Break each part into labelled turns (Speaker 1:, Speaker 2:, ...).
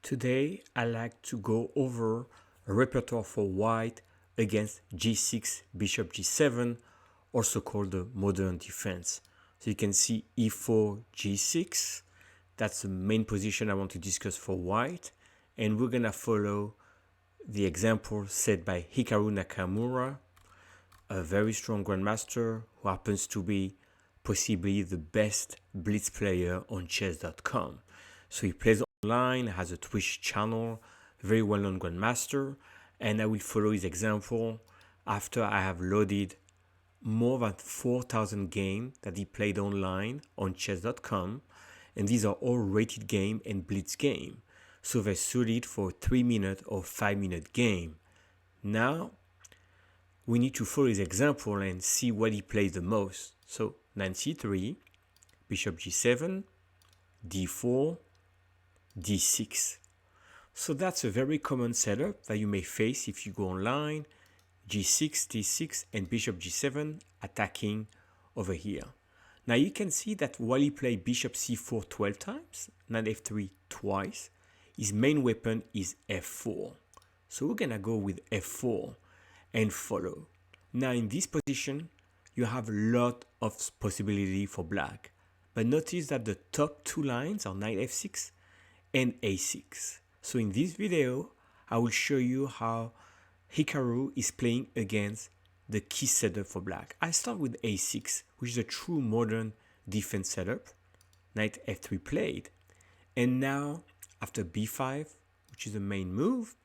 Speaker 1: Today, I like to go over a repertoire for white against g6, bishop g7, also called the modern defense. So you can see e4, g6. That's the main position I want to discuss for white. And we're going to follow the example set by Hikaru Nakamura, a very strong grandmaster who happens to be possibly the best Blitz player on chess.com. So he plays online, has a Twitch channel, very well-known grandmaster, and I will follow his example after I have loaded more than 4,000 games that he played online on chess.com, and these are all rated game and Blitz game, so they're suited for 3-minute or 5-minute game. Now we need to follow his example and see what he plays the most. So knight c3, bishop g7, d4, d6. So that's a very common setup that you may face if you go online. g6, d6, and bishop g7 attacking over here. Now you can see that while he played bishop c4 12 times, knight f3 twice, his main weapon is f4. So we're gonna go with f4 and follow. Now in this position, you have a lot of possibility for black. But notice that the top two lines are knight f6 and a6. So in this video, I will show you how Hikaru is playing against the key setup for black. I start with a6, which is a true modern defense setup. Knight f3 played. And now, after b5, which is the main move,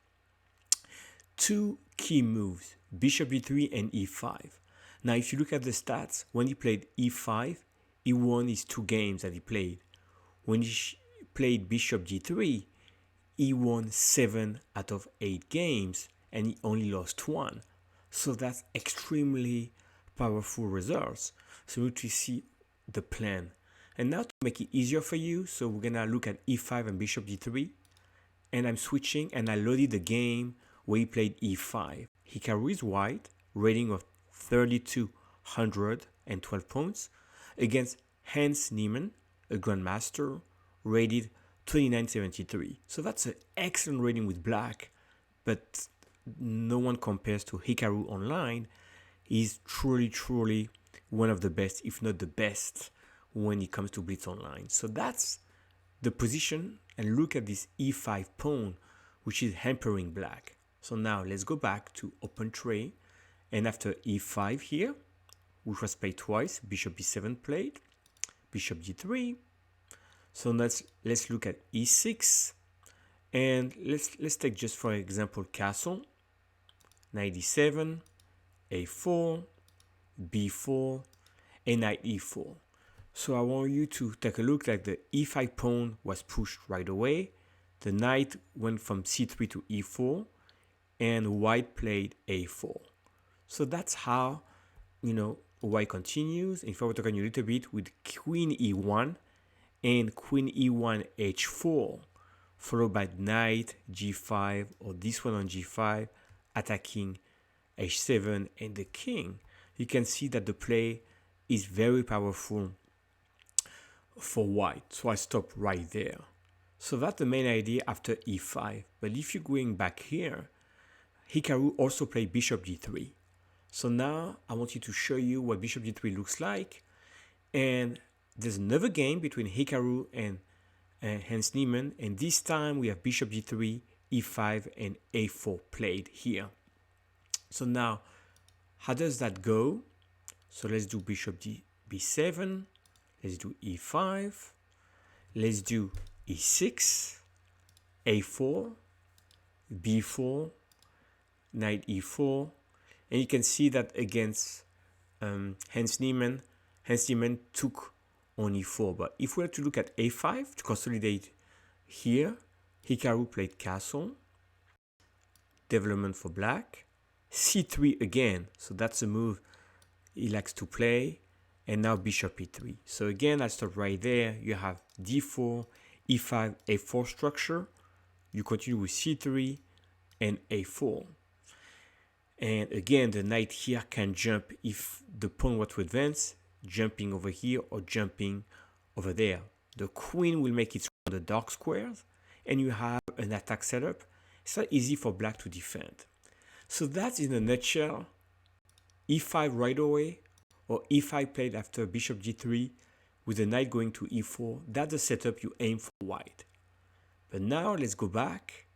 Speaker 1: two key moves, bishop b3 and e5. Now, if you look at the stats, when he played e5, he won his 2 games that he played. When he played bishop g3, he won 7 out of 8 games, and he only lost 1. So that's extremely powerful results. So we need to see the plan. And now to make it easier for you, so we're gonna look at e5 and bishop d3. And I'm switching, and I loaded the game where he played e5. Hikaru is white, rating of 3,212 points, against Hans Niemann, a grandmaster, rated 2973. So that's an excellent rating with black, but no one compares to Hikaru online. He's truly one of the best, if not the best, when it comes to Blitz online. So that's the position, and look at this e5 pawn, which is hampering black. So now let's go back to open tray, and after e5 here, which was played twice, bishop b7 played, bishop d3. So let's look at e6, and let's take just for example castle, knight d7, a4, b4, and knight e4. So I want you to take a look like the e5 pawn was pushed right away. The knight went from c3 to e4, and white played a4. So that's how, white continues. If I were talking a little bit with queen e1 and queen e1 h4, followed by knight g5, or this one on g5, attacking h7 and the king, you can see that the play is very powerful for white. So I stop right there. So that's the main idea after e5. But if you're going back here, Hikaru also played bishop d3. So now I want you to show you what bishop d3 looks like. And there's another game between Hikaru and Hans Niemann. And this time we have bishop d3, e5, and a4 played here. So now, how does that go? So let's do bishop b7. Let's do e5. Let's do e6, a4, b4, knight e4. And you can see that against Hans Niemann took on e4. But if we were to look at a5 to consolidate here, Hikaru played castle, development for black, c3 again. So that's a move he likes to play. And now bishop e3. So again, I'll stop right there. You have d4, e5, a4 structure. You continue with c3 and a4. And again, the knight here can jump if the pawn were to advance, jumping over here or jumping over there. The queen will make its the dark squares, and you have an attack setup, it's not easy for black to defend. So that's in a nutshell, e5 right away, or e5 played after bishop g3 with the knight going to e4. That's the setup you aim for white. But now let's go back,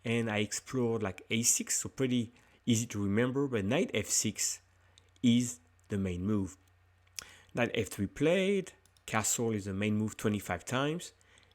Speaker 1: and I explored like a6, so pretty easy to remember, but knight f6 is the main move. Knight f3 played, castle is the main move 25 times,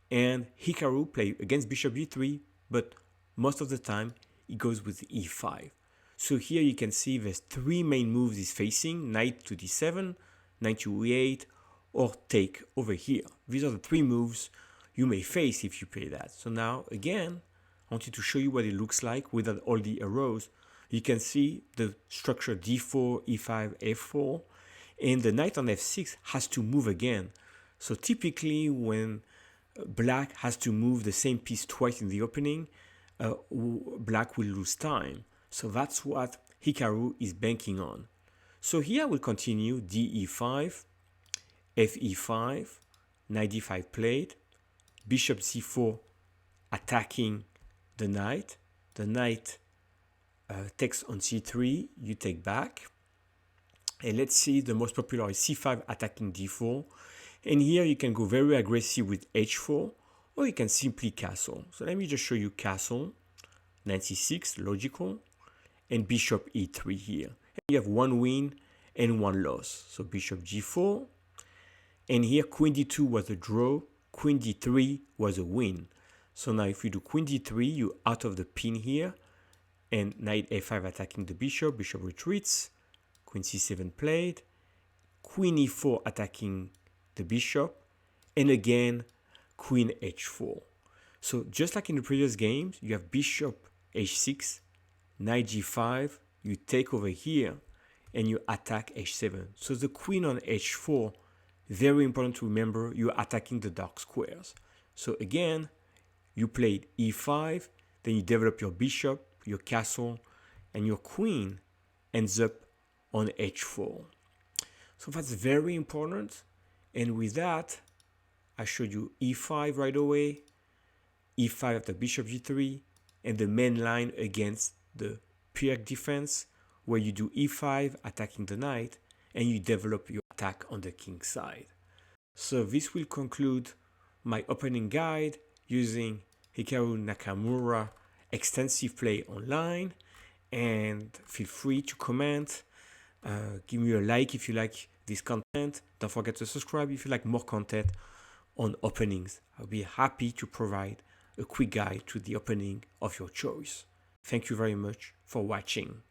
Speaker 1: and Hikaru played against bishop g3, but most of the time it goes with e5. So here you can see there's three main moves he's facing: knight to d7, knight to e8, or take over here. These are the three moves you may face if you play that. So now again, I wanted to show you what it looks like without all the arrows. You can see the structure d4, e5, f4, and the knight on f6 has to move again. So typically when black has to move the same piece twice in the opening, black will lose time. So that's what Hikaru is banking on. So here we'll continue d-e5, f-e5, knight d5 played, bishop c4 attacking the knight. The knight takes on c3, you take back. And let's see, the most popular is c5 attacking d4. And here you can go very aggressive with h4, or you can simply castle. So let me just show you castle, knight c6, logical, and bishop e3 here. And you have one win and one loss. So bishop g4, and here queen d2 was a draw, queen d3 was a win. So now if you do queen d3, you're out of the pin here, and knight a5 attacking the bishop, bishop retreats, queen c7 played, queen e4 attacking the bishop, and again queen h4. So just like in the previous games, you have bishop h6, knight g5, you take over here, and you attack h7. So the queen on h4, very important to remember, you're attacking the dark squares. So again, you played e5, then you develop your bishop, your castle, and your queen ends up on h4. So that's very important. And with that, I showed you e5 right away, e5 after bishop g3, and the main line against the Pirc defense, where you do e5 attacking the knight, and you develop your attack on the king side. So this will conclude my opening guide using Hikaru Nakamura extensive play online, and feel free to comment, give me a like if you like this content. Don't forget to subscribe if you like more content on openings. I'll be happy to provide a quick guide to the opening of your choice. Thank you very much for watching.